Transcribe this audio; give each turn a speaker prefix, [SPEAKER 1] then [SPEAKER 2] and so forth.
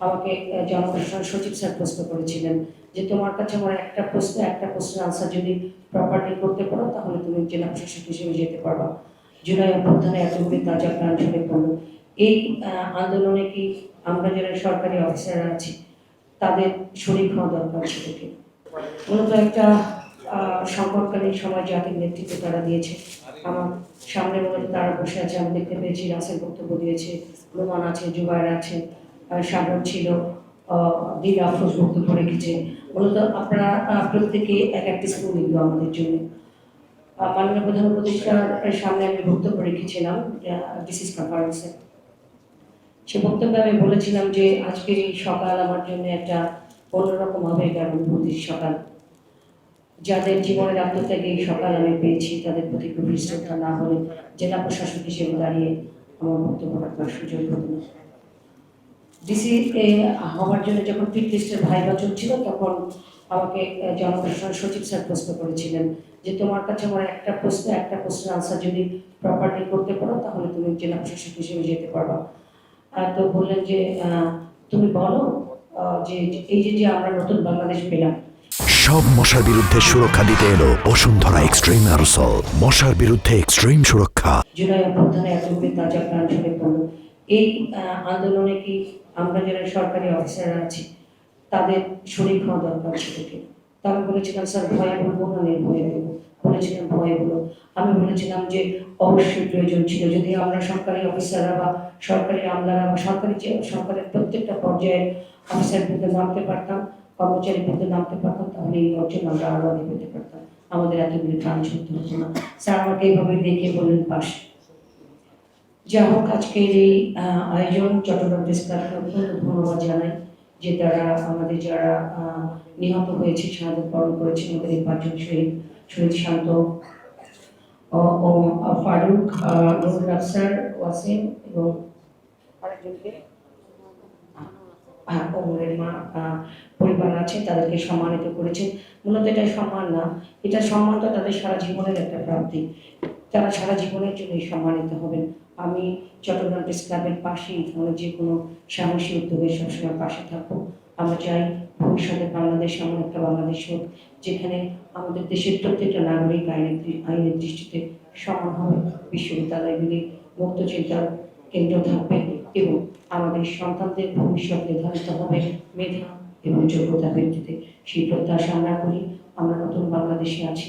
[SPEAKER 1] আমাকে জনপ্রশাসন সচিব স্যার প্রশ্ন করেছিলেন যে তোমার কাছে আমার একটা প্রশ্নের আনসার যদি প্রপারলি করতে পারো তাহলে তুমি জেলা প্রশাসক হিসেবে যেতে পারবা। জুলাই অভ্যুত্থানে এতগুলি তাজা প্রাণ ঝরে পড়লো। এই আন্দোলনে কি আমরা যারা সরকারি অফিসাররা আছি তাদের শরীর হওয়া দরকার ছিল কি? মূলত একটা সংকটকালীন সময় জাতির নেতৃত্ব তারা দিয়েছে। আমার সামনে মূলত তারা বসে আছে, আমি দেখতে পেয়েছি রাসেল বক্তব্য দিয়েছে, রোমান আছে, জুবায়ের আছে, সাগর ছিল, দিন আফরোজ বক্তব্য রেখেছে। মূলত আপনারা প্রত্যেকে এক একটি স্কুল দিল আমাদের জন্য। মাননীয় প্রধান উপদেষ্টার সামনে আমি বক্তব্য রেখেছিলাম ডিসিস কনফারেন্সে। সে বক্তব্যে আমি বলেছিলাম যে আজকের এই সকাল আমার জন্য একটা অন্যরকম আবেগের অনুভূতির সকাল। যাদের জীবনের আত্মত্যাগে এই সকাল আমি পেয়েছি তাদের প্রতি গভীর শ্রদ্ধা না হলে জেলা প্রশাসক হিসেবে দাঁড়িয়ে আমার বক্তব্য রাখবার সুযোগ হতো না। ডিসি হওয়ার জন্য যখন পিট লিস্টের ভাইবা চলছিল তখন আমাকে জনপ্রশাসন সচিব স্যার প্রশ্ন করেছিলেন যে তোমার কাছে আমার একটা প্রশ্নের আনসার যদি প্রপারলি করতে পারো তাহলে তুমি জেলা প্রশাসক হিসেবে যেতে পারবা। তো বললেন যে তুমি বলো যে এই যে আমরা নতুন বাংলাদেশ পেলাম।
[SPEAKER 2] সব মশার বিরুদ্ধে সুরক্ষা দিতে এলো বসুন্ধরা এক্সট্রিম অ্যারোসল, মশার বিরুদ্ধে এক্সট্রিম সুরক্ষা।
[SPEAKER 1] জুলাই অভ্যুত্থানে এতগুলি তাজা প্রাণ ঝরে পড়লো। এই আন্দোলনে কি আমরা যারা সরকারি অফিসাররা আছি তাদের শরীর হওয়া দরকার ছিল কি? তা আমি বলেছিলাম স্যার ভয়ে বলবো না নির্ভয়ে বলবো, বলেছিলাম ভয়ে বলো। আমি বলেছিলাম যে অবশ্যই প্রয়োজন ছিল যদি আমরা সরকারি অফিসাররা বা সরকারি আমলারা বা সরকারের প্রত্যেকটা পর্যায়ে অফিসার বিরুদ্ধে নামতে পারতাম, কর্মচারী বিরুদ্ধে নামতে পারতাম, তাহলে এই অর্জন আমরা আরো আগে পেতে পারতাম, আমাদের এতগুলি প্রাণ ঝরতে হতো না। স্যার আমাকে এইভাবে দেখে বললেন পাশ। যা হোক আজকের এই আয়োজন চট্টগ্রাম প্রেস ক্লাবকে অত্যন্ত ধন্যবাদ জানাই যে তারা আমাদের যারা নিহত হয়েছে, শাহাদত বরণ করেছে, আমাদের এই পাঁচজন শহীদ শান্ত ও ফারুক, নজরুল আফসার, ওয়াসিম এবং আরেকজনকে ওমরের মা পরিবার আছে, তাদেরকে সম্মানিত করেছেন। মূলত এটা সম্মান না, এটা সম্মানটা তাদের সারা জীবনের একটা প্রাপ্তি, তারা সারা জীবনের জন্য সম্মানিত হবেন। আমি চট্টগ্রাম প্রেস ক্লাবের পাশেই যে কোনো সাহসী উদ্যোগের সবসময় পাশে থাকবো। আমরা চাই ভবিষ্যতে বাংলাদেশ এমন একটা বাংলাদেশ হোক যেখানে আমাদের দেশের প্রত্যেকটা নাগরিক আইনের দৃষ্টিতে সমান হবে, বিশ্ববিদ্যালয়গুলি মুক্ত চিন্তার কেন্দ্র থাকবে এবং আমাদের সন্তানদের ভবিষ্যৎ নির্ধারিত হবে মেধা এবং যোগ্যতার ভিত্তিতে। সেই প্রত্যাশা আমরা করি। আমরা নতুন বাংলাদেশে আছি।